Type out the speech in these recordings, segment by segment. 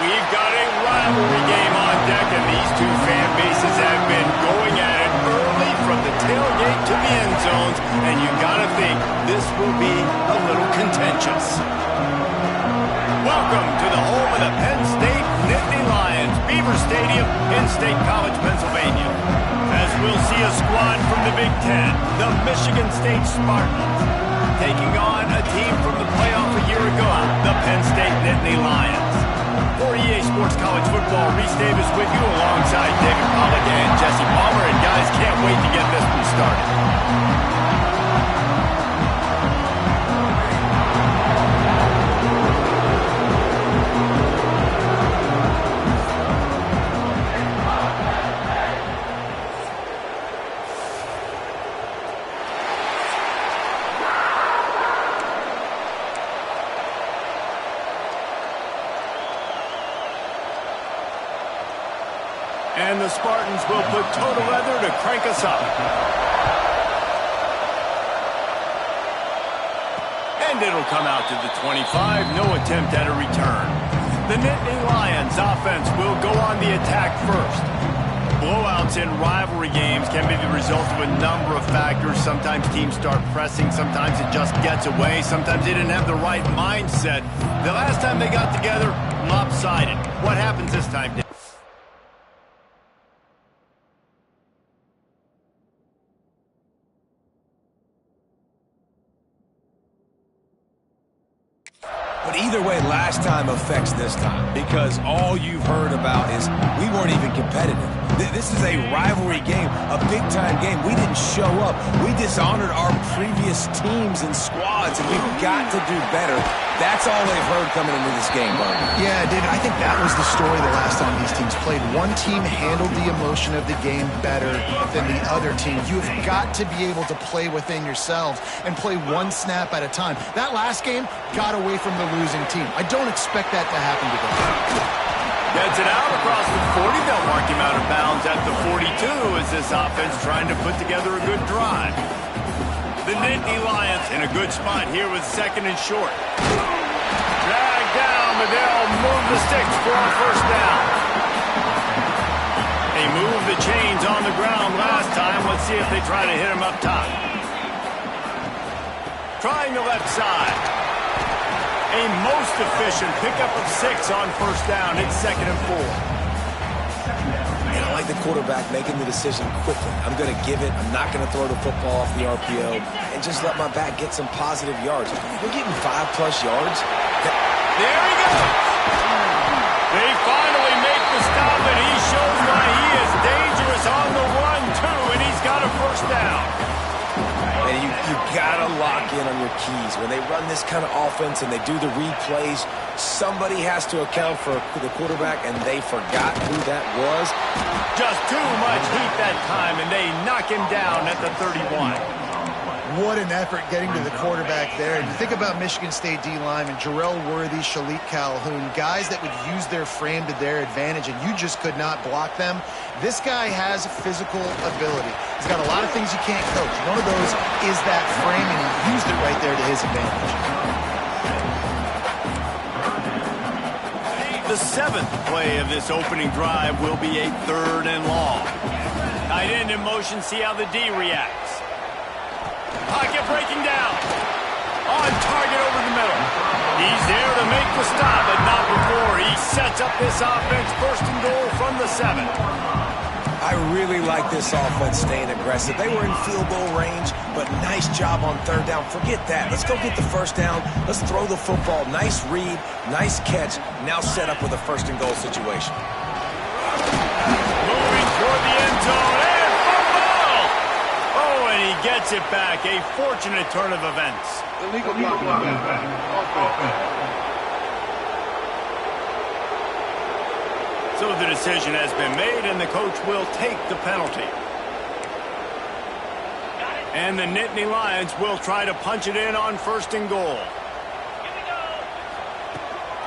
We've got a rivalry game on deck, and these two fan bases have been going at it early from the tailgate to the end zones, and you gotta think this will be a little contentious. Welcome to the home of the Penn State Nittany Lions, Beaver Stadium in State College, Pennsylvania. As we'll see a squad from the Big Ten, the Michigan State Spartans, taking on a team from the playoff a year ago, the Penn State Nittany Lions. For EA Sports College Football, Reese Davis with you alongside David Pollack and Jesse Palmer. And guys, can't wait to get this one started. And the Spartans will put total leather to crank us up. And it'll come out to the 25. No attempt at a return. The Nittany Lions offense will go on the attack first. Blowouts in rivalry games can be the result of a number of factors. Sometimes teams start pressing. Sometimes it just gets away. Sometimes they didn't have the right mindset. The last time they got together, lopsided. What happens this time, Dave? But either way, last time affects this time because all you've heard about is we weren't even competitive. This is a rivalry game, a big-time game. We didn't show up. We dishonored our previous teams and squads, and we've got to do better. That's all they've heard coming into this game, Bobby. Yeah, David, I think that was the story the last time these teams played. One team handled the emotion of the game better than the other team. You've got to be able to play within yourselves and play one snap at a time. That last game got away from the losing team. I don't expect that to happen today. Gets it out across the 40. They'll mark him out of bounds at the 42 as this offense trying to put together a good drive. The Nittany Lions in a good spot here with second and short. Dragged down, but they'll move the sticks for a first down. They moved the chains on the ground last time. Let's see if they try to hit him up top. Trying the left side. A most efficient pickup of 6 on first down. It's second and 4. And I like the quarterback making the decision quickly. I'm going to give it. I'm not going to throw the football off the RPO and just let my back get some positive yards. We're getting 5+ yards. There he goes. They finally make the stop, and he shows why he is dangerous on the run, too, and he's got a first down. And you got to lock in on your keys. When they run this kind of offense and they do the replays, somebody has to account for the quarterback, and they forgot who that was. Just too much heat that time, and they knock him down at the 31. What an effort getting to the quarterback there. And you think about Michigan State D-linemen, Jarrell Worthy, Shalik Calhoun, guys that would use their frame to their advantage, and you just could not block them. This guy has physical ability. He's got a lot of things you can't coach. One of those is that frame, and he used it right there to his advantage. The 7th play of this opening drive will be a 3rd and long. Tight end in motion, see how the D reacts. Pocket breaking down. On target over the middle. He's there to make the stop, but not before. He sets up this offense, first and goal from the 7. I really like this offense staying aggressive. They were in field goal range, but nice job on 3rd down. Forget that. Let's go get the first down. Let's throw the football. Nice read, nice catch. Now set up with a first and goal situation. Moving toward the end zone. And football! Oh, and he gets it back. A fortunate turn of events. Illegal block. So the decision has been made, and the coach will take the penalty. And the Nittany Lions will try to punch it in on first and goal.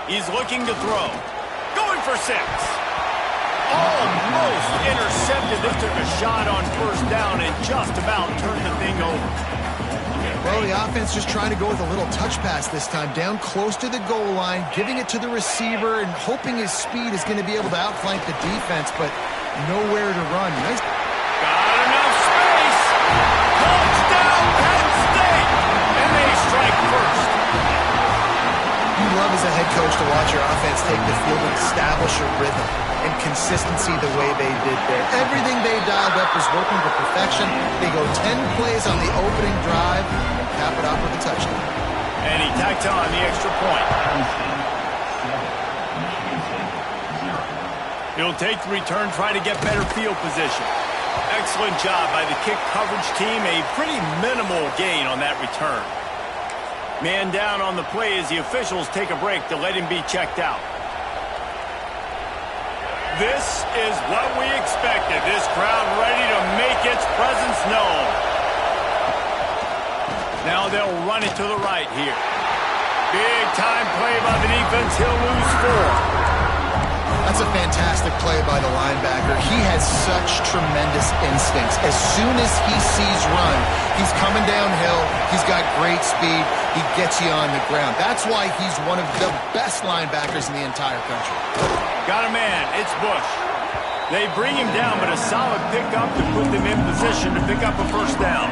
He's looking to throw. Going for 6. Almost intercepted. They took a shot on first down and just about turned the thing over. Well, Well, the offense just trying to go with a little touch pass this time, down close to the goal line, giving it to the receiver and hoping his speed is going to be able to outflank the defense, but nowhere to run. Nice. Got enough space. Touchdown, Penn State. And they strike first. You love as a head coach to watch your offense take the field and establish a rhythm and consistency the way they did there. Everything they dialed up was working to perfection. They go 10 plays on the opening drive, cap it off with a touchdown. And he tacked on the extra point. He'll take the return, try to get better field position. Excellent job by the kick coverage team. A pretty minimal gain on that return. Man down on the play as the officials take a break to let him be checked out. This is what we expected. This crowd ready to make its presence known. Now they'll run it to the right here. Big time play by the defense. He'll lose 4. That's a fantastic play by the linebacker. He has such tremendous instincts. As soon as he sees run, he's coming downhill. He's got great speed. He gets you on the ground. That's why he's one of the best linebackers in the entire country. Got a man. It's Bush. They bring him down, but a solid pickup to put them in position to pick up a first down.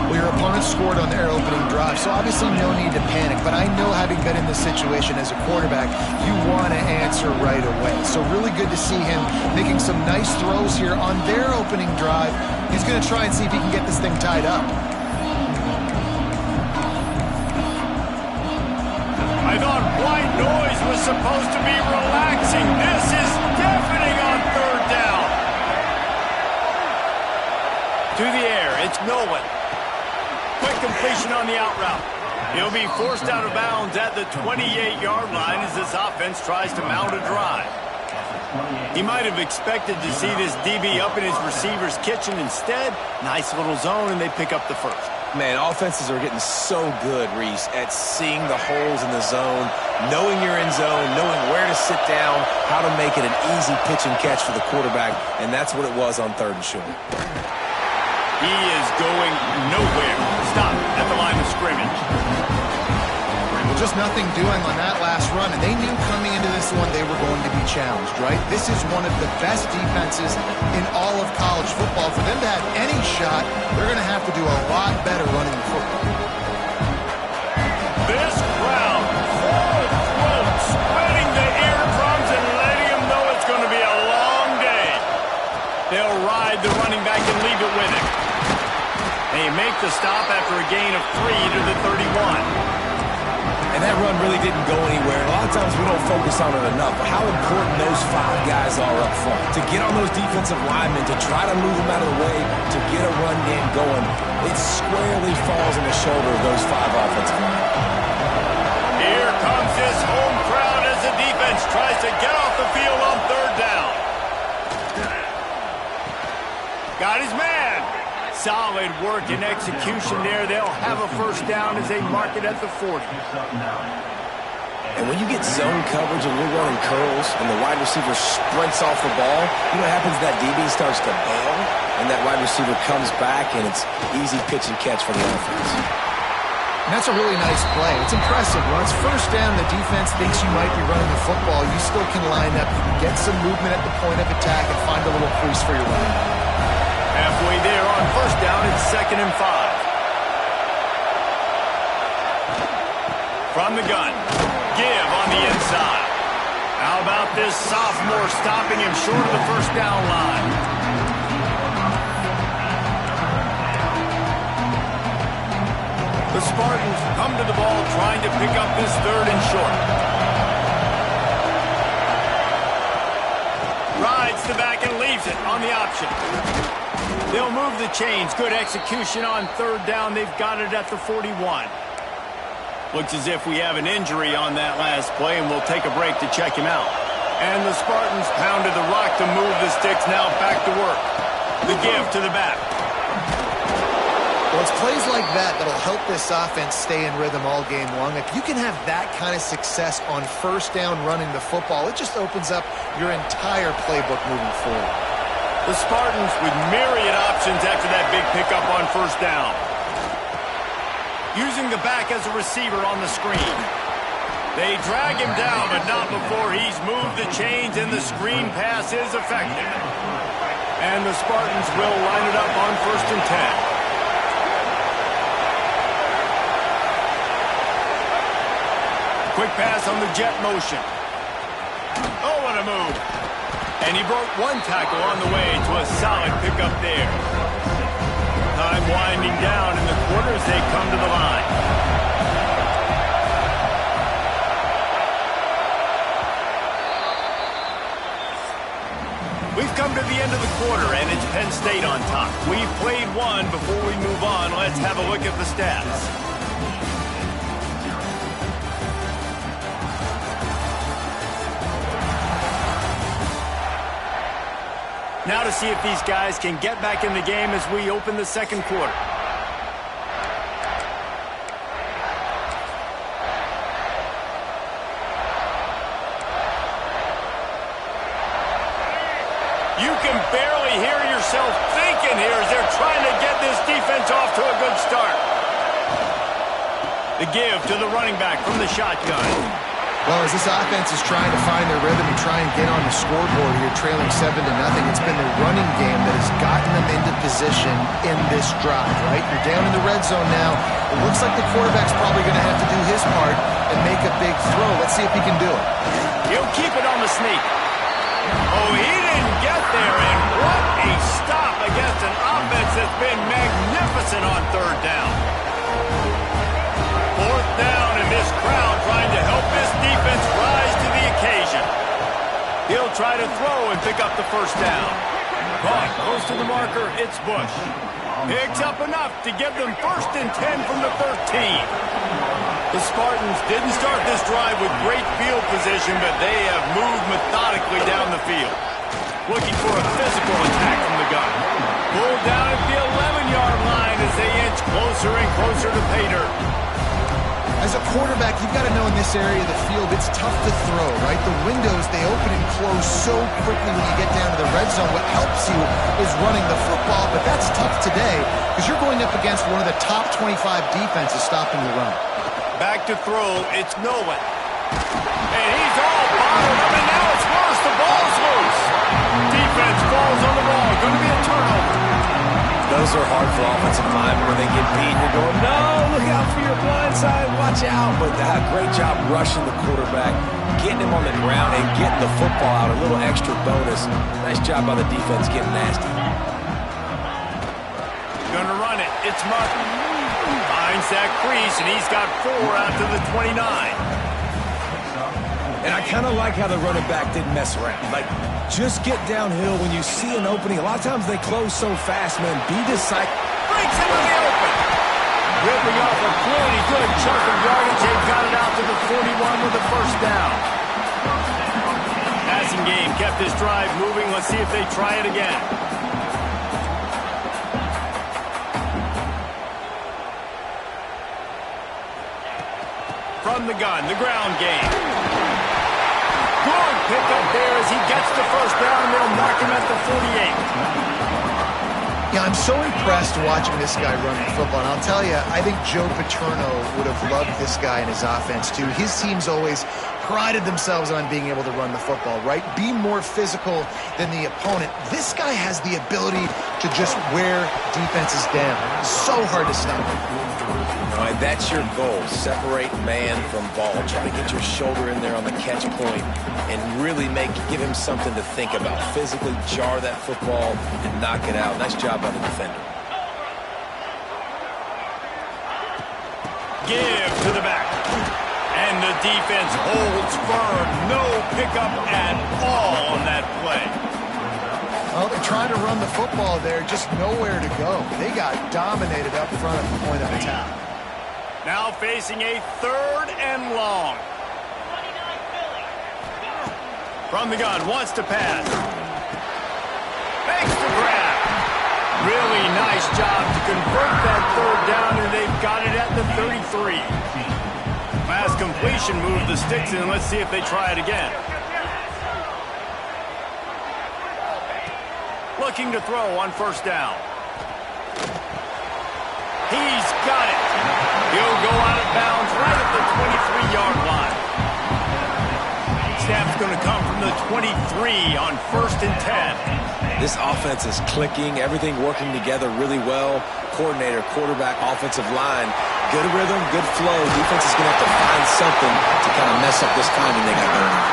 Well, your opponent scored on their opening drive, so obviously no need to panic. But I know, having been in this situation as a quarterback, you want to answer right away. So really good to see him making some nice throws here on their opening drive. He's going to try and see if he can get this thing tied up. I thought white noise was supposed to be relaxing. This is deafening on third down. To the air, it's Nolan. Quick completion on the out route. He'll be forced out of bounds at the 28-yard line as this offense tries to mount a drive. He might have expected to see this DB up in his receiver's kitchen. Instead, nice little zone, and they pick up the first. Man, offenses are getting so good, Reese, at seeing the holes in the zone, knowing you're in zone, knowing where to sit down, how to make it an easy pitch and catch for the quarterback, and that's what it was on 3rd and short. He is going nowhere. Stop at the line of scrimmage. Well, just nothing doing on that last run, and they knew coming into this one they were going to be challenged, right? This is one of the best defenses in all of college football. For them to have any shot, they're going to have to do a lot better running the football. This crowd, full throat, spreading the eardrums and letting them know it's going to be a long day. They'll ride the running back and leave it with him. They make the stop after a gain of 3 to the 31. And that run really didn't go anywhere. A lot of times we don't focus on it enough, but how important those 5 guys are up front. To get on those defensive linemen, to try to move them out of the way, to get a run game going, it squarely falls on the shoulder of those 5 offensive linemen. Here comes this home crowd as the defense tries to get off the field on 3rd down. Got his man. Solid work and execution there. They'll have a first down as they mark it at the 40. And when you get zone coverage and you're running curls and the wide receiver sprints off the ball, you know what happens? That DB starts to bail, and that wide receiver comes back, and it's easy pitch and catch for the offense. And that's a really nice play. It's impressive. When it's first down, the defense thinks you might be running the football. You still can line up. You can get some movement at the point of attack and find a little crease for your running back. Halfway there on first down, it's 2nd and 5. From the gun, give on the inside. How about this sophomore stopping him short of the first down line? The Spartans come to the ball trying to pick up this 3rd and short. Rides the back and leaves it on the option. They'll move the chains. Good execution on 3rd down. They've got it at the 41. Looks as if we have an injury on that last play, and we'll take a break to check him out. And the Spartans pounded the rock to move the sticks. Now back to work. The give to the back. Well, it's plays like that that'll help this offense stay in rhythm all game long. If you can have that kind of success on first down running the football, it just opens up your entire playbook moving forward. The Spartans with myriad options after that big pickup on first down. using the back as a receiver on the screen. They drag him down, but not before he's moved the chains, and the screen pass is effective. And the Spartans will line it up on 1st and 10. Quick pass on the jet motion. Oh, what a move. And he broke one tackle on the way to a solid pickup there. Time winding down in the quarter as they come to the line. We've come to the end of the quarter, and it's Penn State on top. We've played one. Before we move on, let's have a look at the stats. Now to see if these guys can get back in the game as we open the second quarter. You can barely hear yourself thinking here as they're trying to get this defense off to a good start. The give to the running back from the shotgun. Well, as this offense is trying to find their rhythm and try and get on the scoreboard here, trailing 7-0, it's been the running game that has gotten them into position in this drive, right? You're down in the red zone now. It looks like the quarterback's probably going to have to do his part and make a big throw. Let's see if he can do it. He'll keep it on the sneak. Oh, he didn't get there, and what a stop against an offense that's been magnificent on 3rd down. 4th down, and this crowd trying to help this defense rise to the occasion. He'll try to throw and pick up the 1st down. Caught close to the marker, it's Bush. Picks up enough to give them 1st and 10 from the 13. The Spartans didn't start this drive with great field position, but they have moved methodically down the field. Looking for a physical attack from the gun. Pulled down at the 11-yard line as they inch closer and closer to pay dirt. As a quarterback, you've got to know in this area of the field, it's tough to throw, right? The windows, they open and close so quickly when you get down to the red zone. What helps you is running the football, but that's tough today because you're going up against one of the top 25 defenses stopping the run. Back to throw, it's Nolan. And he's all bottled up, and now it's worse. The ball's loose. Defense falls on the ball. Going to be a turnover. Those are hard for offensive linemen when they get beat. You're going, no, look out for your blind side, watch out. But great job rushing the quarterback, getting him on the ground, and getting the football out. A little extra bonus. Nice job by the defense getting nasty. Gonna run it. It's Martin. Finds that crease, and he's got 4 out to the 29. And I kind of like how the running back didn't mess around. Like, just get downhill when you see an opening. A lot of times they close so fast, man. Be decisive. Breaks him in the open. Ripping off a pretty good chunk of yardage. They've got it out to the 41 with the 1st down. Passing game kept this drive moving. Let's see if they try it again. From the gun, the ground game. Good pick up there as he gets the 1st down, and they'll mark him at the 48. Yeah, I'm so impressed watching this guy run the football. And I'll tell you, I think Joe Paterno would have loved this guy in his offense, too. His teams always prided themselves on being able to run the football, right? Be more physical than the opponent. This guy has the ability to just wear defenses down. So hard to stop. All right, that's your goal. Separate man from ball. Try to get your shoulder in there on the catch point and really give him something to think about. Physically jar that football and knock it out. Nice job by the defender. Give to the back. And the defense holds firm. No pickup at all on that play. Well, they're trying to run the football there, just nowhere to go. They got dominated up front at the point of attack. Now facing a 3rd and long. From the gun, wants to pass. Makes the grab. Really nice job to convert that 3rd down, and they've got it at the 33. Pass completion, move the sticks in. Let's see if they try it again. Looking to throw on 1st down. He's got it. He'll going to come from the 23 on 1st and 10. This offense is clicking, everything working together really well. Coordinator, quarterback, offensive line, good rhythm, good flow. Defense is going to have to find something to kind of mess up this timing they got going on.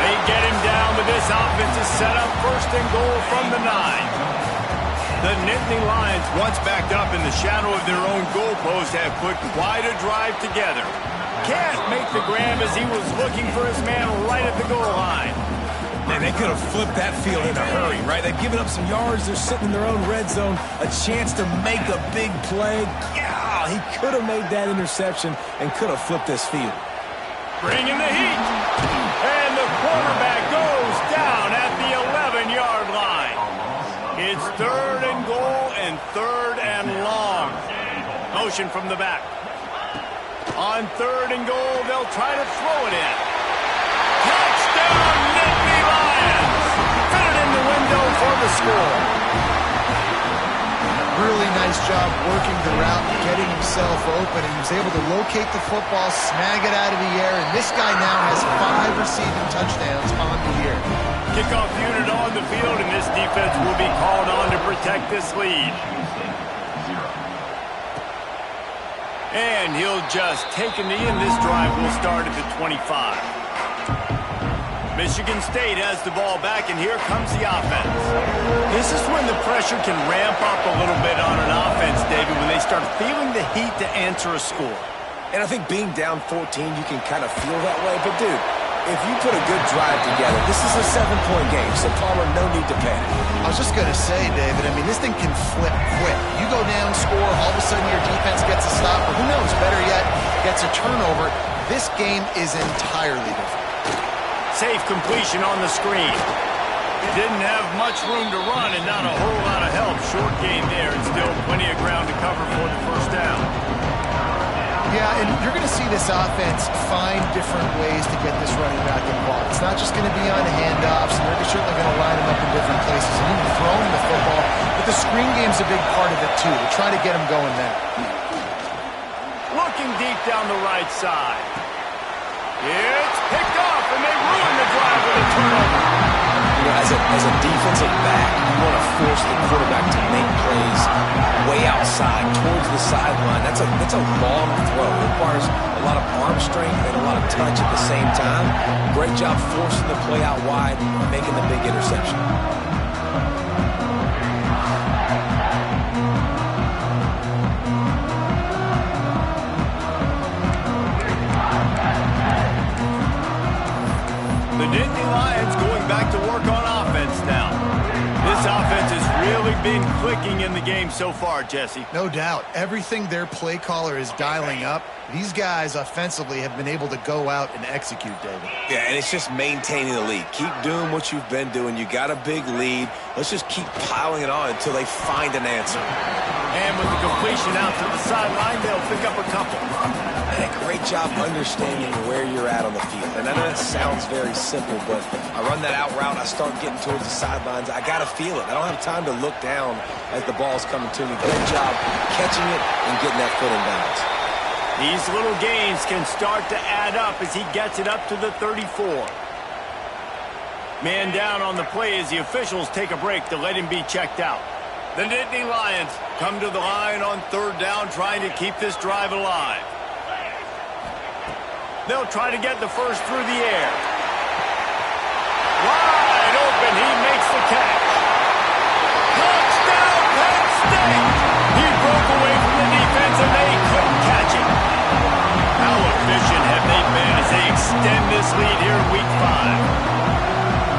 They get him down, but this offense is set up 1st and goal from the 9. The Nittany Lions, once backed up in the shadow of their own goalpost, have put quite a drive together. Can't make the grab as he was looking for his man right at the goal line. Man, they could have flipped that field in a hurry, right? They've given up some yards. They're sitting in their own red zone. A chance to make a big play. Yeah, he could have made that interception and could have flipped this field. Bringing the heat. And the quarterback goes down at the 11-yard line. It's 3rd and goal and 3rd and long. Motion from the back. On 3rd and goal, they'll try to throw it in. Touchdown, Nittany Lions! Fit it in the window for the score. Really nice job working the route and getting himself open. He was able to locate the football, snag it out of the air, and this guy now has 5 receiving touchdowns on the year. Kickoff unit on the field, and this defense will be called on to protect this lead. And he'll just take a knee, and this drive will start at the 25. Michigan State has the ball back, and here comes the offense. This is when the pressure can ramp up a little bit on an offense, David, when they start feeling the heat to answer a score. And I think being down 14, you can kind of feel that way. But, dude, if you put a good drive together, this is a 7-point game, so Palmer, no need to panic. I was just going to say, David, I mean, this thing can flip quick. You go down, score, all of a sudden your defense gets a stop, or who knows, better yet, gets a turnover. This game is entirely different. Safe completion on the screen. Didn't have much room to run and not a whole lot of help. Short gain there and still plenty of ground to cover for the 1st down. Yeah, and you're going to see this offense find different ways to get this running back involved. It's not just going to be on handoffs, and they're certainly going to line him up in different places and even throw him the football. But the screen game's a big part of it, too, to try to get him going there. Looking deep down the right side. It's picked off, and they ruin the drive with a turnover. You know, as a defensive back, you want to force the quarterback to make plays way outside towards the sideline. That's a long throw. It requires a lot of arm strength and a lot of touch at the same time. Great job forcing the play out wide, making the big interception. The Nittany Lions going back to work on offense now. This offense has really been clicking in the game so far, Jesse. No doubt. Everything their play caller is dialing up, these guys offensively have been able to go out and execute, David. Yeah, and it's just maintaining the lead. Keep doing what you've been doing. You got a big lead. Let's just keep piling it on until they find an answer. And with the completion out to the sideline, they'll pick up a couple. And a great job understanding where you're at on the field. And I know that sounds very simple, but I run that out route, I start getting towards the sidelines. I got to feel it. I don't have time to look down as the ball's coming to me. Great job catching it and getting that foot in bounds. These little gains can start to add up as he gets it up to the 34. Man down on the play as the officials take a break to let him be checked out. The Nittany Lions come to the line on 3rd down, trying to keep this drive alive. They'll try to get the first through the air. Wide open, he makes the catch. Touchdown, Penn State! He broke away from the defense and they couldn't catch him. How efficient have they been as they extend this lead here in Week 5?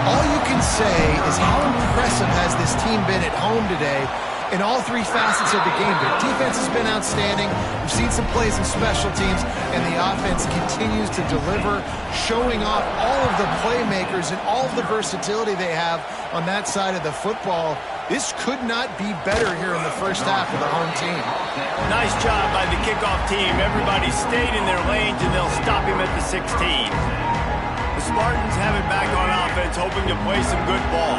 All you can say is how impressive has this team been at home today in all 3 facets of the game. Their defense has been outstanding. We've seen some plays in special teams, and the offense continues to deliver, showing off all of the playmakers and all of the versatility they have on that side of the football. This could not be better here in the first half of the home team. Nice job by the kickoff team. Everybody stayed in their lanes, and they'll stop him at the 16. The Spartans have it back on offense, hoping to play some good ball.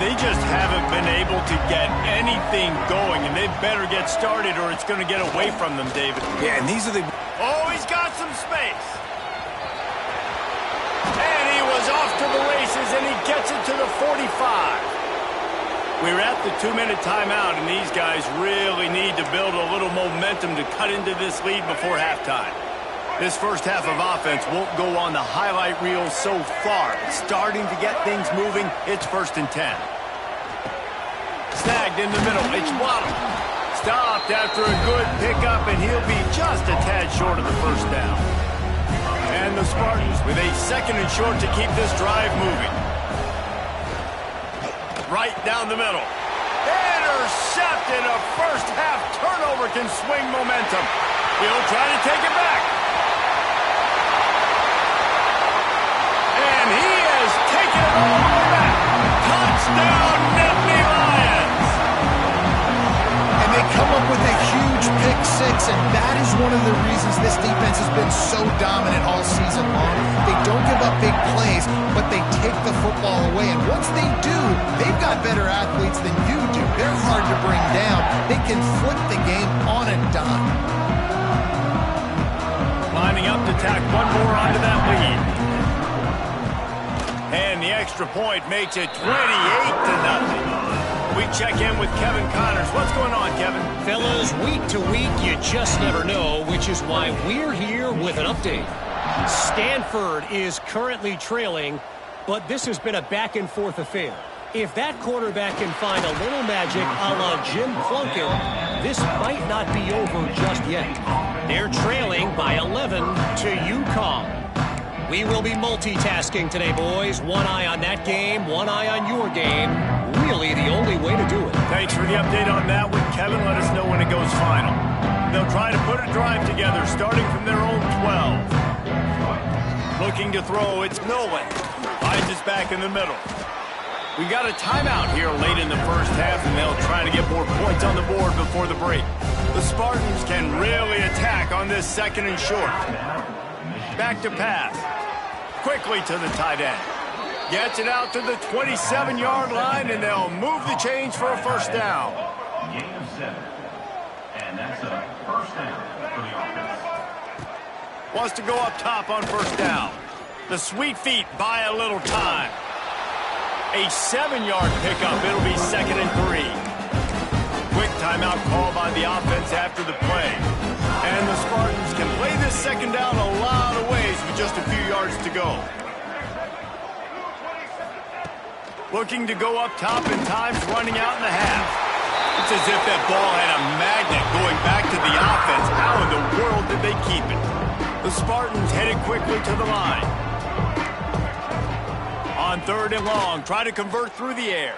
They just haven't been able to get anything going, and they better get started or it's going to get away from them, David. Yeah, and these are the... Oh, he's got some space. And he was off to the races, and he gets it to the 45. We're at the 2-minute timeout, and these guys really need to build a little momentum to cut into this lead before halftime. This first half of offense won't go on the highlight reel so far. Starting to get things moving, it's 1st and 10. Snagged in the middle, it's Waddle. Stopped after a good pickup, and he'll be just a tad short of the first down. And the Spartans with a 2nd and short to keep this drive moving. Right down the middle. Intercepted. A first half turnover can swing momentum. He'll try to take it back. And he has taken it all the way back. Touchdown, Nittany Lions. And they come up with a huge pick six, and that is one of the reasons this defense has been so dominant all season long. They don't give up big plays, but they take the football away. And once they do, they've got better athletes than you do. They're hard to bring down. They can flip the game on a dime. Lining up to tack one more onto that lead. And the extra point makes it 28-0. We check in with Kevin Connors. What's going on, Kevin? Fellas, week to week, you just never know, which is why we're here with an update. Stanford is currently trailing, but this has been a back-and-forth affair. If that quarterback can find a little magic a la Jim Plunkett, this might not be over just yet. They're trailing by 11 to UConn. We will be multitasking today, boys. One eye on that game, one eye on your game. Really the only way to do it. Thanks for the update on that one, Kevin. Let us know when it goes final. They'll try to put a drive together, starting from their own 12. Looking to throw, it's Nolan. Finds us back in the middle. We got a timeout here late in the first half, and they'll try to get more points on the board before the break. The Spartans can really attack on this 2nd and short. Back to pass. Quickly to the tight end. Gets it out to the 27-yard line, and they'll move the chains for a first down. Gain of 7. And that's a first down for the offense. Wants to go up top on first down. The sweet feet buy a little time. A 7-yard pickup. It'll be 2nd and 3. Quick timeout call by the offense after the play. And the Spartans can play this 2nd down a lot of ways with just a few yards to go. Looking to go up top, and time's running out in the half. It's as if that ball had a magnet going back to the offense. How in the world did they keep it? The Spartans headed quickly to the line. On 3rd and long, try to convert through the air.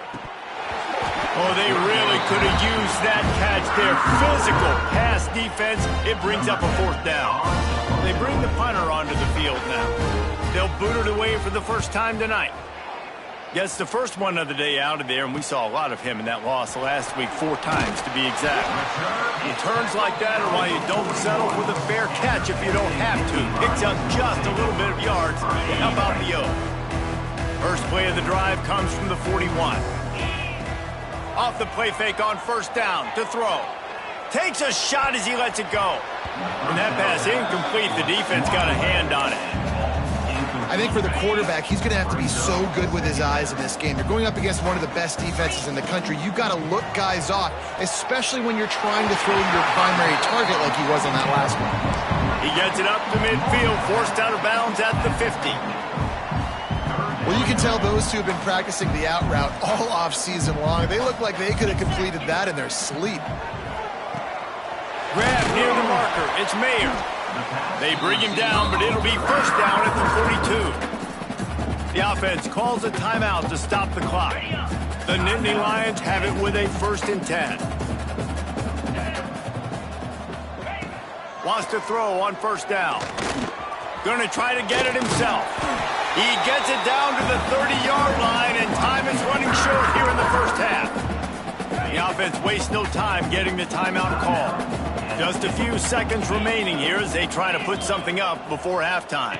Oh, they really could have used that catch there. Physical pass defense. It brings up a 4th down. They bring the punter onto the field now. They'll boot it away for the first time tonight. Gets the first one of the day out of there, and we saw a lot of him in that loss last week, 4 times to be exact. Returns like that are why you don't settle for the fair catch if you don't have to. Picks up just a little bit of yards to help out the O. First play of the drive comes from the 41. Off the play fake on first down to throw. Takes a shot as he lets it go. And that pass incomplete. The defense got a hand on it. I think for the quarterback, he's going to have to be so good with his eyes in this game. You're going up against one of the best defenses in the country. You've got to look guys off, especially when you're trying to throw your primary target like he was on that last one. He gets it up to midfield, forced out of bounds at the 50. Well, you can tell those two have been practicing the out route all off season long. They look like they could have completed that in their sleep. Grab near the marker. It's Mayer. They bring him down, but it'll be first down at the 42. The offense calls a timeout to stop the clock. The Nittany Lions have it with a 1st and 10. Wants to throw on first down. Going to try to get it himself. He gets it down to the 30-yard line, and time is running short here in the first half. The offense wastes no time getting the timeout call. Just a few seconds remaining here as they try to put something up before halftime.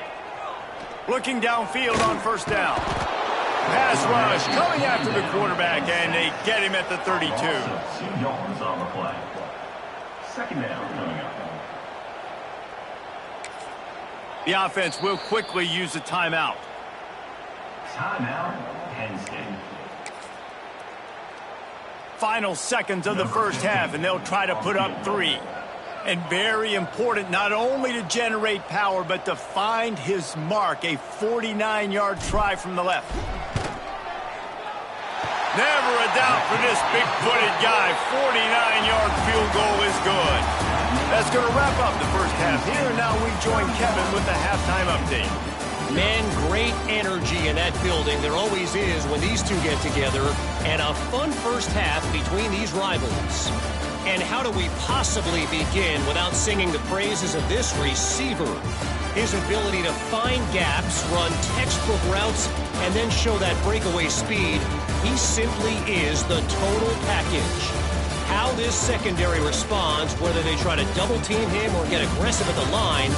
Looking downfield on first down. Pass rush coming after the quarterback, and they get him at the 32. 2 yards on the play. 2nd down coming up. The offense will quickly use a timeout. Timeout, Penn State. Final seconds of the first half, and they'll try to put up 3. And very important, not only to generate power, but to find his mark, a 49-yard try from the left. Never a doubt for this big-footed guy. 49-yard field goal is good. That's going to wrap up the first half here. Now we join Kevin with the halftime update. Man, great energy in that building. There always is when these two get together. And a fun first half between these rivals. And how do we possibly begin without singing the praises of this receiver? His ability to find gaps, run textbook routes, and then show that breakaway speed. He simply is the total package. How this secondary responds, whether they try to double team him or get aggressive at the line,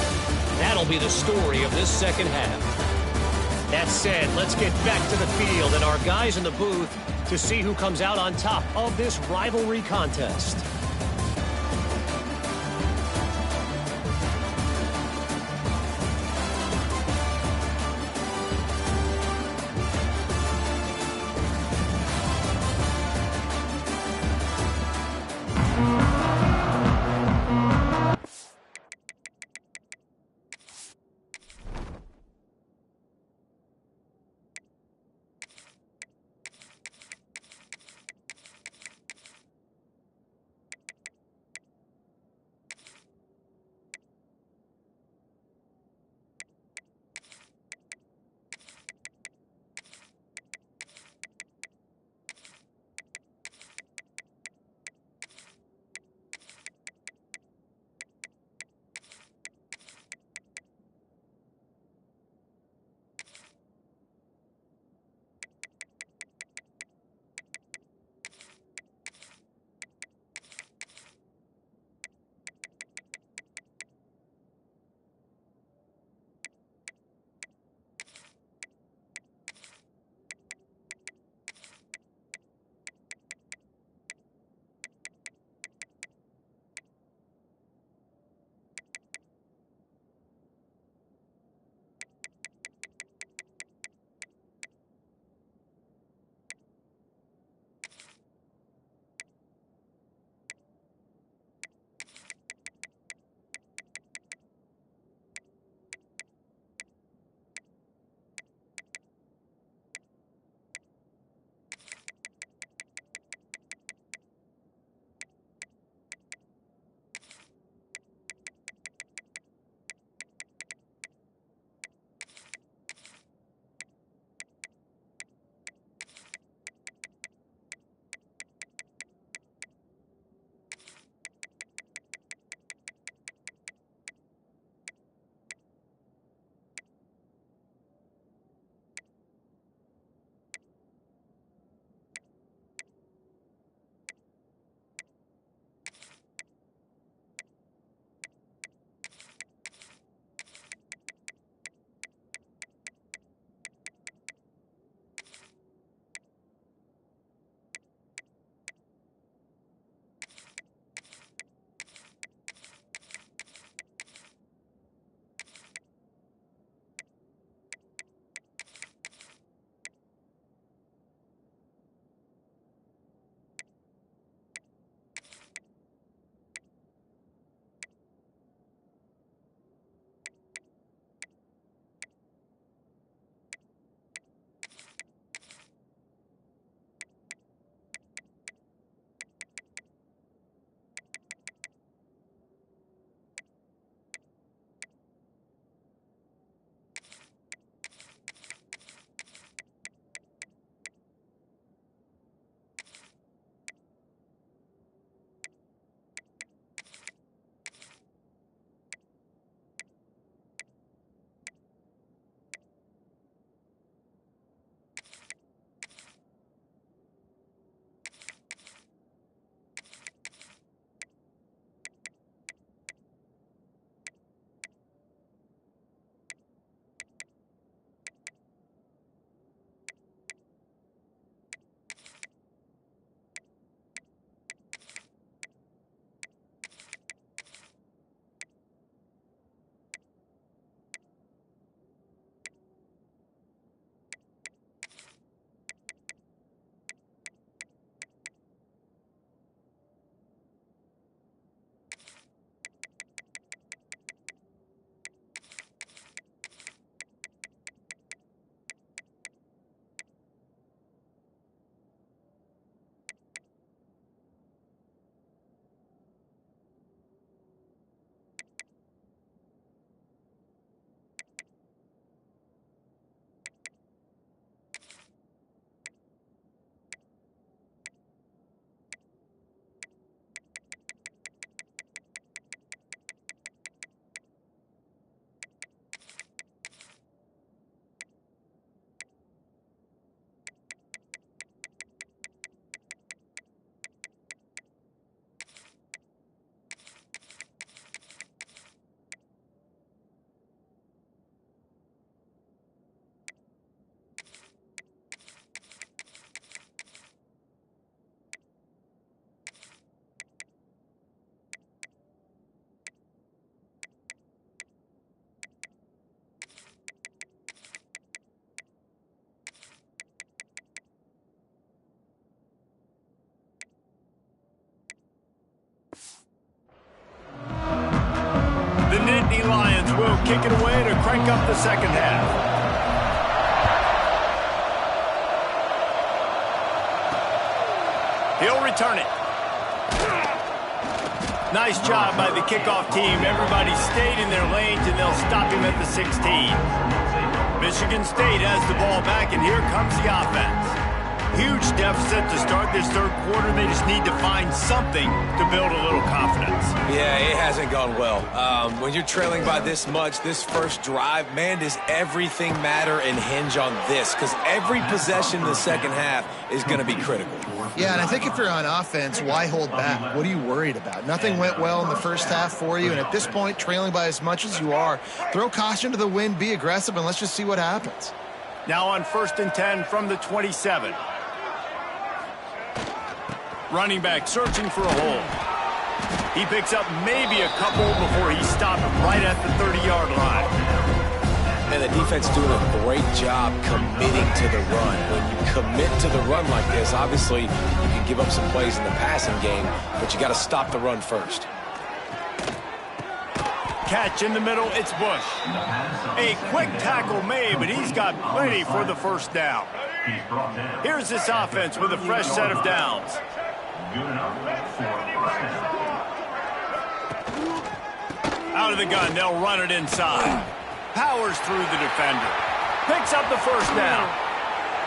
that'll be the story of this second half. That said, let's get back to the field and our guys in the booth to see who comes out on top of this rivalry contest. Nittany Lions will kick it away to crank up the second half. He'll return it. Nice job by the kickoff team. Everybody stayed in their lanes, and they'll stop him at the 16. Michigan State has the ball back, and here comes the offense. Huge deficit to start this third quarter. They just need to find something to build a little confidence. Yeah, it hasn't gone well. When you're trailing by this much, this first drive, man, does everything matter and hinge on this? Because every possession in the second half is going to be critical. Yeah, and I think if you're on offense, why hold back? What are you worried about? Nothing went well in the first half for you, and at this point, trailing by as much as you are, throw caution to the wind, be aggressive, and let's just see what happens. Now on 1st and 10 from the 27. Running back searching for a hole. He picks up maybe a couple before he stopped right at the 30-yard line. And the defense doing a great job committing to the run. When you commit to the run like this, obviously you can give up some plays in the passing game, but you got to stop the run first. Catch in the middle, it's Bush. A quick tackle made, but he's got plenty for the first down. Here's this offense with a fresh set of downs. Out of the gun, they'll run it inside. Powers through the defender. Picks up the first down.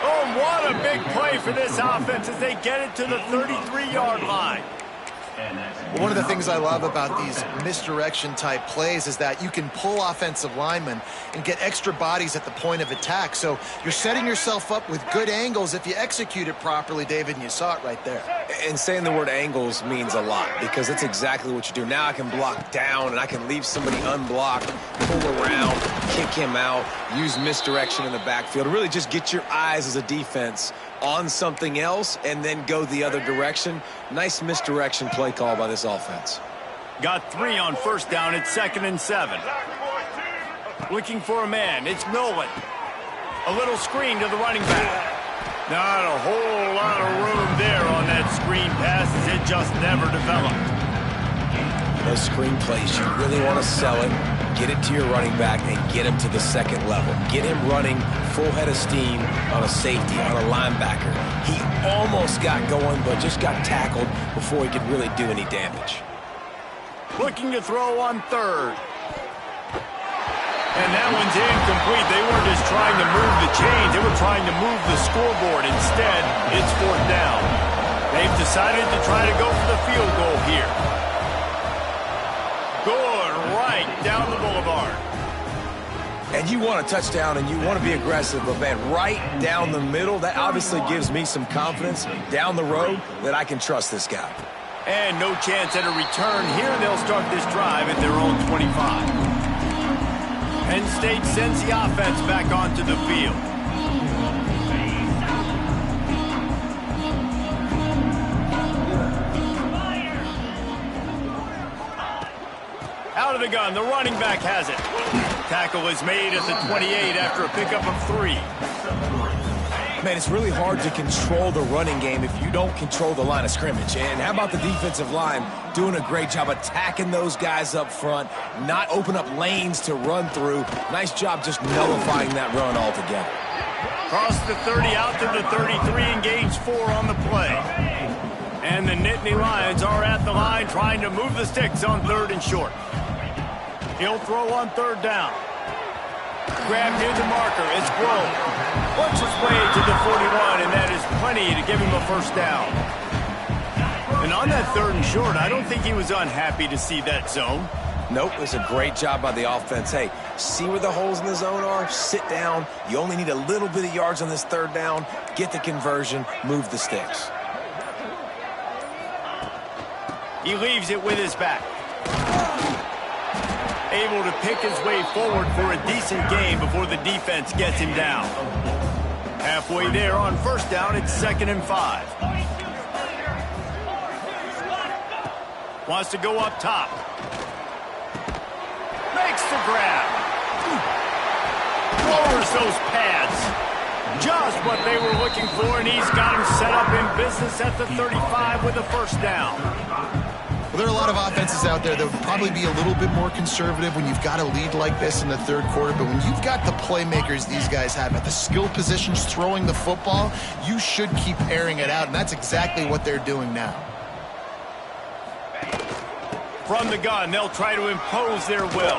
Oh, what a big play for this offense as they get it to the 33-yard line. One of the things I love about these misdirection-type plays is that you can pull offensive linemen and get extra bodies at the point of attack. So you're setting yourself up with good angles if you execute it properly, David, and you saw it right there. And saying the word angles means a lot because that's exactly what you do. Now I can block down and I can leave somebody unblocked, pull around, kick him out, use misdirection in the backfield. Really just get your eyes as a defense on something else and then go the other direction. Nice misdirection play call by this offense. Got 3 on first down. It's 2nd and 7. Looking for a man. It's Nolan. A little screen to the running back. Not a whole lot of room there on that screen pass as it just never developed. Those screen plays, you really want to sell it, get it to your running back, and get him to the second level. Get him running full head of steam on a safety, on a linebacker. He almost got going, but just got tackled before he could really do any damage. Looking to throw on 3rd. And that one's incomplete. They weren't just trying to move the chains. They were trying to move the scoreboard. Instead, it's 4th down. They've decided to try to go for the field goal here. Good, right down the boulevard. And you want a touchdown and you want to be aggressive, but man, right down the middle, that obviously gives me some confidence down the road that I can trust this guy. And no chance at a return here. They'll start this drive at their own 25. Penn State sends the offense back onto the field. Out of the gun, the running back has it. Tackle is made at the 28 after a pickup of 3. Man, it's really hard to control the running game if you don't control the line of scrimmage. And how about the defensive line doing a great job attacking those guys up front, not open up lanes to run through. Nice job just nullifying that run altogether. Cross the 30 out to the 33 and gains 4 on the play. And the Nittany Lions are at the line trying to move the sticks on 3rd and short. He'll throw on 3rd down. Grabbed near the marker. It's Grove. Works his way to the 41, and that is plenty to give him a first down. And on that 3rd and short, I don't think he was unhappy to see that zone. Nope, it's a great job by the offense. Hey, see where the holes in the zone are? Sit down. You only need a little bit of yards on this 3rd down. Get the conversion. Move the sticks. He leaves it with his back. Able to pick his way forward for a decent gain before the defense gets him down. Halfway there on first down, it's 2nd and 5. Wants to go up top. Makes the grab. Lowers those pads. Just what they were looking for, and he's got him set up in business at the 35 with a first down. Well, there are a lot of offenses out there that would probably be a little bit more conservative when you've got a lead like this in the third quarter. But when you've got the playmakers these guys have at the skill positions throwing the football, you should keep airing it out. And that's exactly what they're doing now. From the gun, they'll try to impose their will.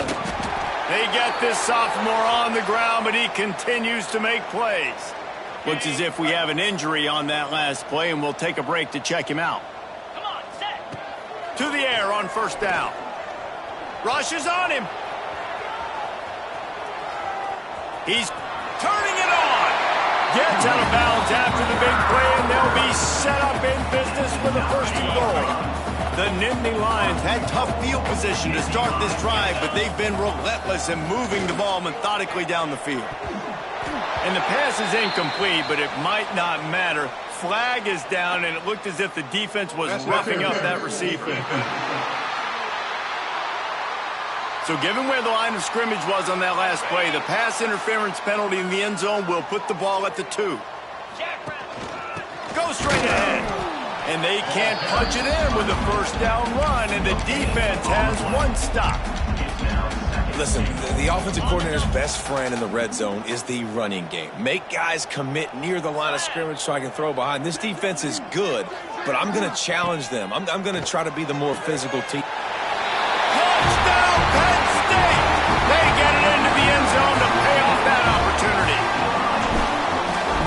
They get this sophomore on the ground, but he continues to make plays. Looks as if we have an injury on that last play, and we'll take a break to check him out. To the air on first down. Rushes on him. He's turning it on. Gets out of bounds after the big play, and they'll be set up in business with a first and goal. The Nittany Lions had tough field position to start this drive, but they've been relentless in moving the ball methodically down the field. And the pass is incomplete, but it might not matter. Flag is down, and it looked as if the defense was roughing up that receiver. So given where the line of scrimmage was on that last play, the pass interference penalty in the end zone will put the ball at the 2. Go straight ahead. And they can't punch it in with a first down run, and the defense has one stop. Listen, the offensive coordinator's best friend in the red zone is the running game. Make guys commit near the line of scrimmage so I can throw behind. This defense is good, but I'm going to challenge them. I'm going to try to be the more physical team. Touchdown, Penn State! They get it into the end zone to pay off that opportunity.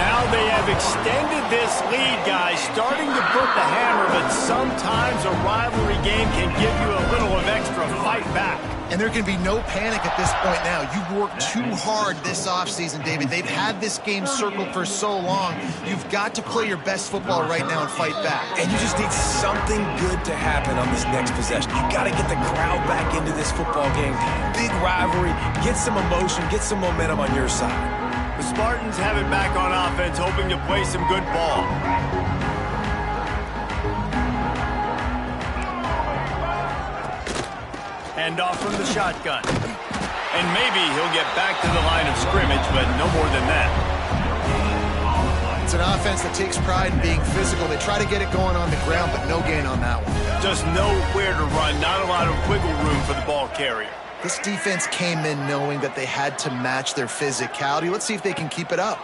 Now they have extended this lead, guys, starting to put the hammer, but sometimes a rivalry game can give you a little of extra fight back. And there can be no panic at this point now. You've worked too hard this offseason, David. They've had this game circled for so long. You've got to play your best football right now and fight back. And you just need something good to happen on this next possession. You got to get the crowd back into this football game. Big rivalry. Get some emotion. Get some momentum on your side. The Spartans have it back on offense, hoping to play some good ball. Hand off from the shotgun. And maybe he'll get back to the line of scrimmage, but no more than that. It's an offense that takes pride in being physical. They try to get it going on the ground, but no gain on that one. Just nowhere to run, not a lot of wiggle room for the ball carrier. This defense came in knowing that they had to match their physicality. Let's see if they can keep it up.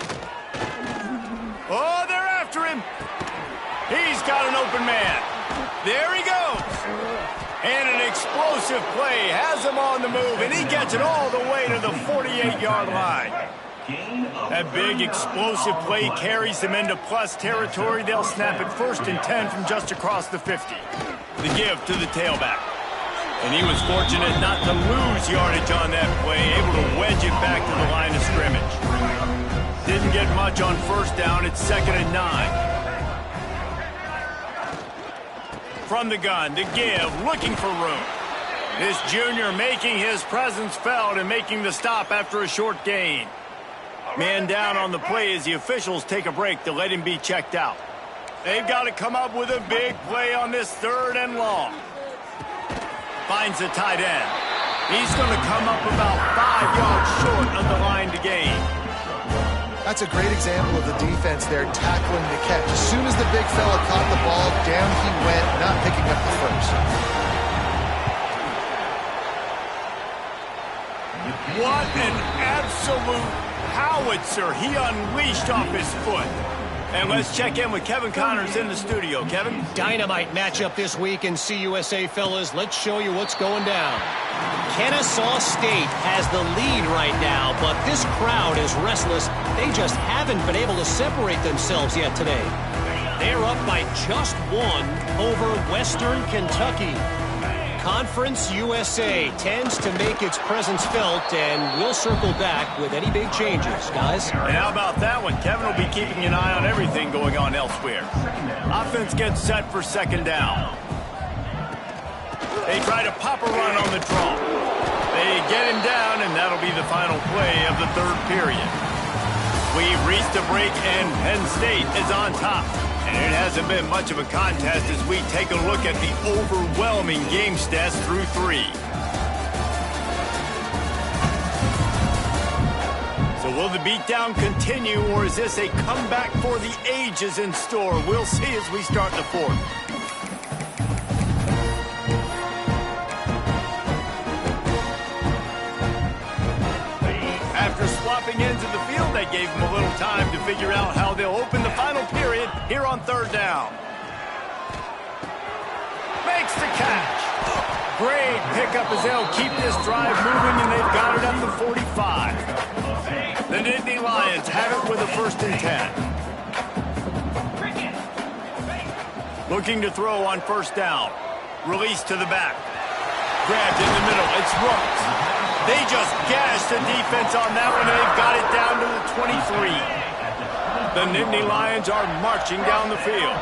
Oh, they're after him. He's got an open man. There he goes. And an explosive play has him on the move, and he gets it all the way to the 48-yard line. That big explosive play carries them into plus territory. They'll snap it 1st and 10 from just across the 50. The give to the tailback. And he was fortunate not to lose yardage on that play, able to wedge it back to the line of scrimmage. Didn't get much on first down. It's 2nd and 9. From the gun, to give, looking for room. This junior making his presence felt and making the stop after a short gain. Man down on the play as the officials take a break to let him be checked out. They've got to come up with a big play on this 3rd and long. Finds the tight end. He's going to come up about 5 yards short of the line to gain. That's a great example of the defense there tackling the catch. As soon as the big fella caught the ball, down he went, not picking up the first. What an absolute howitzer he unleashed off his foot. And let's check in with Kevin Connors in the studio. Kevin? Dynamite matchup this week in CUSA, fellas. Let's show you what's going down. Kennesaw State has the lead right now, but this crowd is restless. They just haven't been able to separate themselves yet today. They're up by just 1 over Western Kentucky. Conference USA tends to make its presence felt, and we'll circle back with any big changes, guys. And how about that one? Kevin will be keeping an eye on everything going on elsewhere. Offense gets set for 2nd down. They try to pop a run on the draw. They get him down, and that'll be the final play of the 3rd period. We've reached a break, and Penn State is on top. And it hasn't been much of a contest as we take a look at the overwhelming game stats through 3. So will the beatdown continue, or is this a comeback for the ages in store? We'll see as we start the 4th. dropping into the field. That gave them a little time to figure out how they'll open the final period here on third down. Makes the catch. Great pickup as they'll keep this drive moving, and they've got it up to 45. The Nittany Lions have it with a 1st and 10. Looking to throw on 1st down. Release to the back. Grabbed in the middle. It's Rooks. They just gashed the defense on that one, and they've got it down to the 23. The Nittany Lions are marching down the field.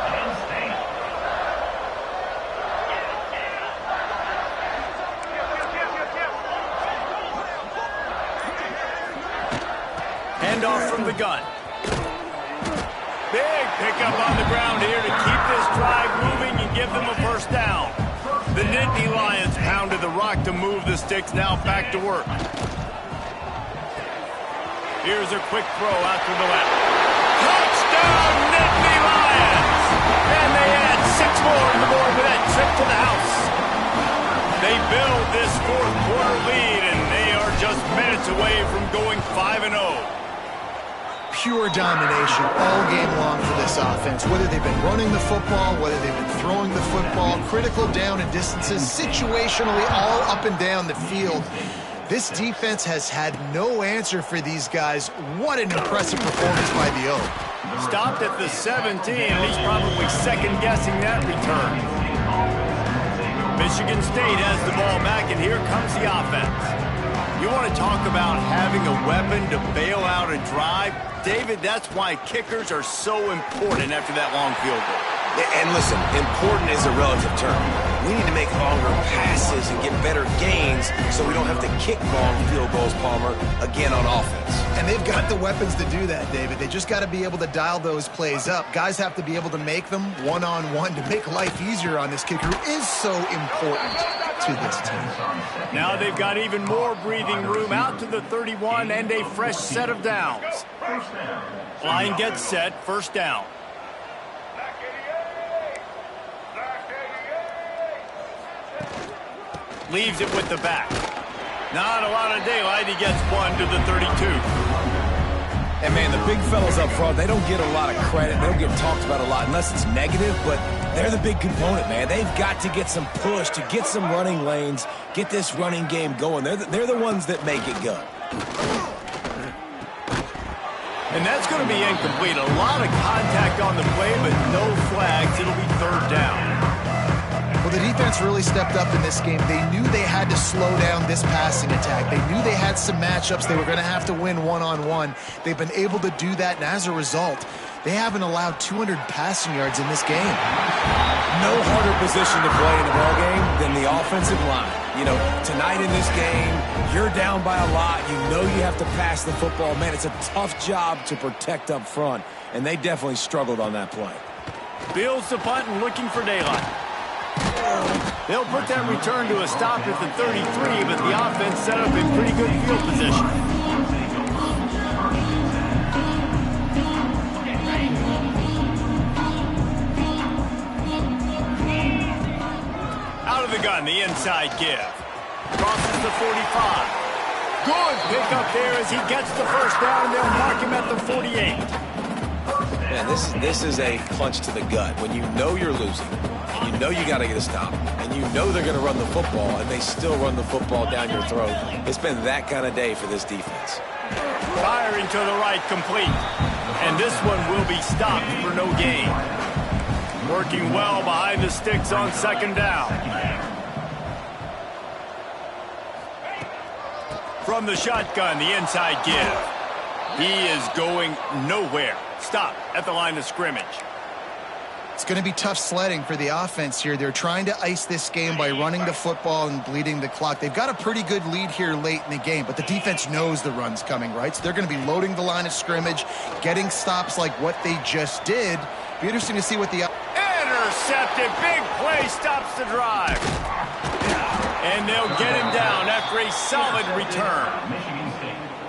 Handoff from the gun. Big pickup on the ground here to keep this drive moving and give them a 1st down. The Nittany Lions pounded the rock to move the sticks, now back to work. Here's a quick throw out to the left. Touchdown, Nittany Lions! And they add 6 more on the board with that trip to the house. They build this 4th quarter lead, and they are just minutes away from going 5-0. Pure domination all game long for this offense. Whether they've been running the football, whether they've been throwing the football, critical down and distances, situationally all up and down the field. This defense has had no answer for these guys. What an impressive performance by the O. Stopped at the 17, and he's probably second-guessing that return. Michigan State has the ball back, and here comes the offense. You want to talk about having a weapon to bail out a drive? David, that's why kickers are so important after that long field goal. And listen, important is a relative term. We need to make longer passes and get better gains so we don't have to kick long field goals, Palmer, again on offense. And they've got the weapons to do that, David. They just got to be able to dial those plays up. Guys have to be able to make them one-on-one to make life easier on this kicker, who is so important to this team. Now they've got even more breathing room out to the 31 and a fresh set of downs. Line gets set, 1st down. Leaves it with the back. Not a lot of daylight. He gets 1 to the 32. And, man, the big fellas up front, they don't get a lot of credit. They don't get talked about a lot unless it's negative, but they're the big component, man. They've got to get some push to get some running lanes, get this running game going. They're the ones that make it go. And that's going to be incomplete. A lot of contact on the play, but no flags. It'll be 3rd down. Well, the defense really stepped up in this game. They knew they had to slow down this passing attack. They knew they had some matchups they were going to have to win one-on-one. They've been able to do that, and as a result, they haven't allowed 200 passing yards in this game. No harder position to play in the ball game than the offensive line. You know, tonight in this game, you're down by a lot. You know you have to pass the football. Man, it's a tough job to protect up front, and they definitely struggled on that play. Builds the punt and looking for daylight. They'll put that return to a stop at the 33, but the offense set up in pretty good field position. Out of the gun, the inside give. Crosses the 45. Good pickup there as he gets the 1st down, and they'll mark him at the 48. Man, this is a punch to the gut. When you know you're losing, you know you got to get a stop, and you know they're going to run the football, and they still run the football down your throat. It's been that kind of day for this defense. Firing to the right, complete. And this one will be stopped for no gain. Working well behind the sticks on 2nd down. From the shotgun, the inside give. He is going nowhere. Stop at the line of scrimmage. It's going to be tough sledding for the offense here. They're trying to ice this game by running the football and bleeding the clock. They've got a pretty good lead here late in the game, but the defense knows the run's coming, right? So they're going to be loading the line of scrimmage, getting stops like what they just did. Be interesting to see what the... Intercepted. Big play stops the drive. And they'll get him down after a solid return.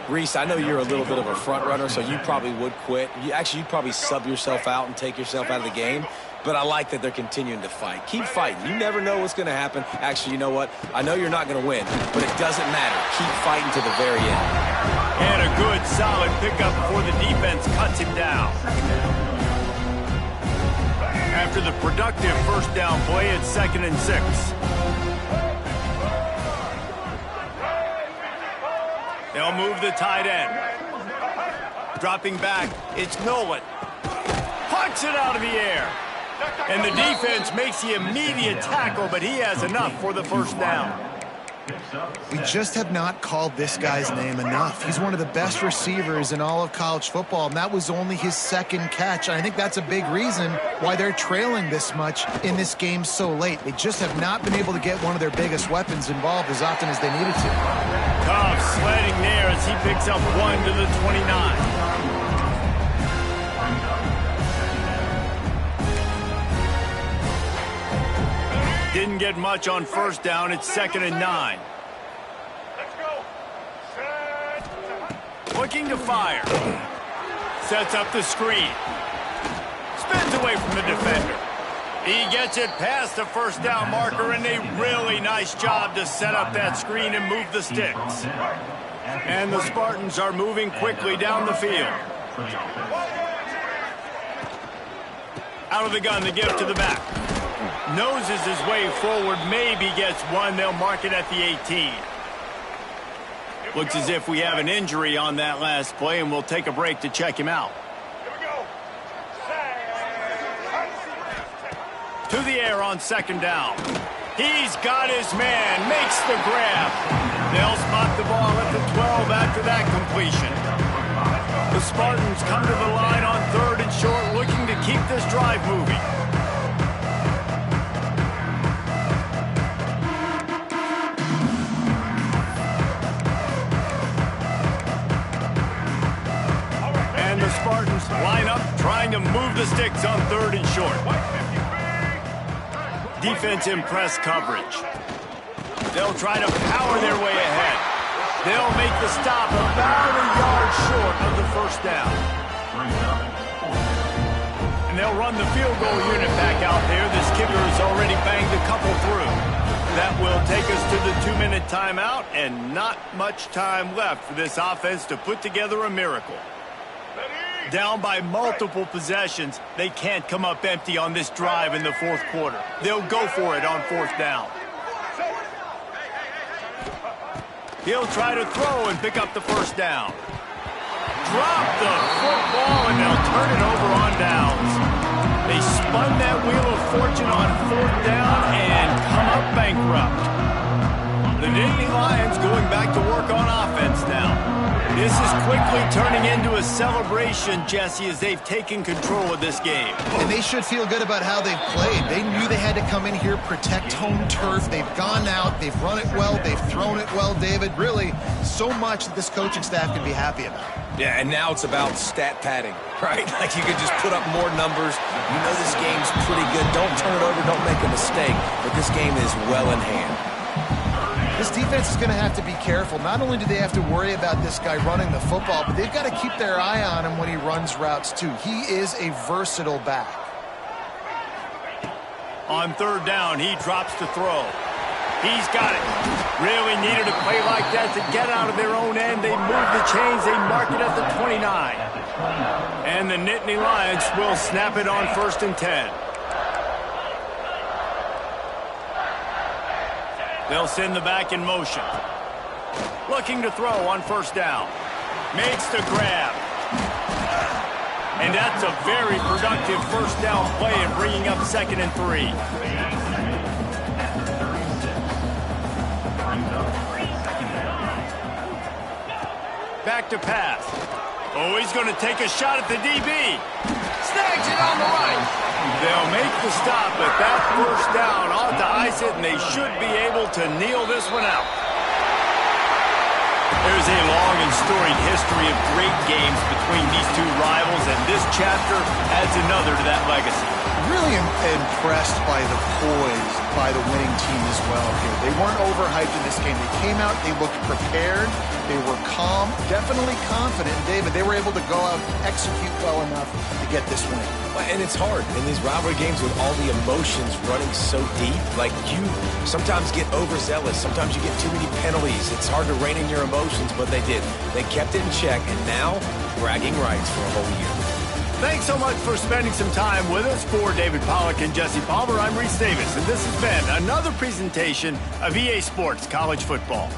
Reese, I know you're a little bit of a front runner, so you probably would quit. You'd probably sub yourself out and take yourself out of the game. But I like that they're continuing to fight. Keep fighting. You never know what's going to happen. Actually, you know what? I know you're not going to win, but it doesn't matter. Keep fighting to the very end. And a good, solid pickup before the defense cuts him down. After the productive first down play, it's 2nd and 6. They'll move the tight end. Dropping back, it's Nolan. Punts it out of the air. And the defense makes the immediate tackle, but he has enough for the first down. We just have not called this guy's name enough. He's one of the best receivers in all of college football, and that was only his 2nd catch. And I think that's a big reason why they're trailing this much in this game so late. They just have not been able to get one of their biggest weapons involved as often as they needed to. Tough sledding there as he picks up 1 to the 29. Didn't get much on first down. It's 2nd and 9. Looking to fire. Sets up the screen. Spins away from the defender. He gets it past the first down marker, and a really nice job to set up that screen and move the sticks. And the Spartans are moving quickly down the field. Out of the gun, the give to the back. Noses his way forward, maybe gets one. They'll mark it at the 18. Looks as if we have an injury on that last play, and we'll take a break to check him out. To the air on 2nd down. He's got his man, makes the grab. They'll spot the ball at the 12 after that completion. The Spartans come to the line on 3rd and short, looking to keep this drive moving. And the Spartans line up, trying to move the sticks on 3rd and short. Defense in press coverage. They'll try to power their way ahead. They'll make the stop about a yard short of the first down. And they'll run the field goal unit back out there. This kicker has already banged a couple through. That will take us to the 2-minute timeout, and not much time left for this offense to put together a miracle. Down by multiple possessions, they can't come up empty on this drive in the 4th quarter. They'll go for it on 4th down. He'll try to throw and pick up the first down. Drop the football, and they'll turn it over on downs. They spun that wheel of fortune on 4th down and come up bankrupt. The Nittany Lions going back to work on offense now. This is quickly turning into a celebration, Jesse, as they've taken control of this game. And they should feel good about how they've played. They knew they had to come in here, protect home turf. They've gone out, they've run it well, they've thrown it well, David. Really, so much that this coaching staff can be happy about. Yeah, and now it's about stat padding, right? Like you could just put up more numbers. You know this game's pretty good. Don't turn it over, don't make a mistake. But this game is well in hand. This defense is going to have to be careful. Not only do they have to worry about this guy running the football, but they've got to keep their eye on him when he runs routes too. He is a versatile back. On 3rd down, he drops to throw. He's got it. Really needed a play like that to get out of their own end. They move the chains. They mark it at the 29. And the Nittany Lions will snap it on 1st and 10. They'll send the back in motion. Looking to throw on 1st down. Makes the grab. And that's a very productive first down play and bringing up 2nd and 3. Back to pass. Oh, he's going to take a shot at the DB. Snags it on the right. They'll make the stop, but that first down ought to ice it, and they should be able to kneel this one out. There's a long and storied history of great games between these two rivals, and this chapter adds another to that legacy. Really impressed by the poise by the winning team as well here. They weren't overhyped in this game. They came out, they looked prepared, they were calm, definitely confident. And David, they were able to go out and execute well enough to get this win. And it's hard in these rivalry games with all the emotions running so deep. Like, you sometimes get overzealous. Sometimes you get too many penalties. It's hard to rein in your emotions, but they did. They kept it in check, and now bragging rights for a whole year. Thanks so much for spending some time with us. For David Pollack and Jesse Palmer, I'm Reese Davis, and this has been another presentation of EA Sports College Football.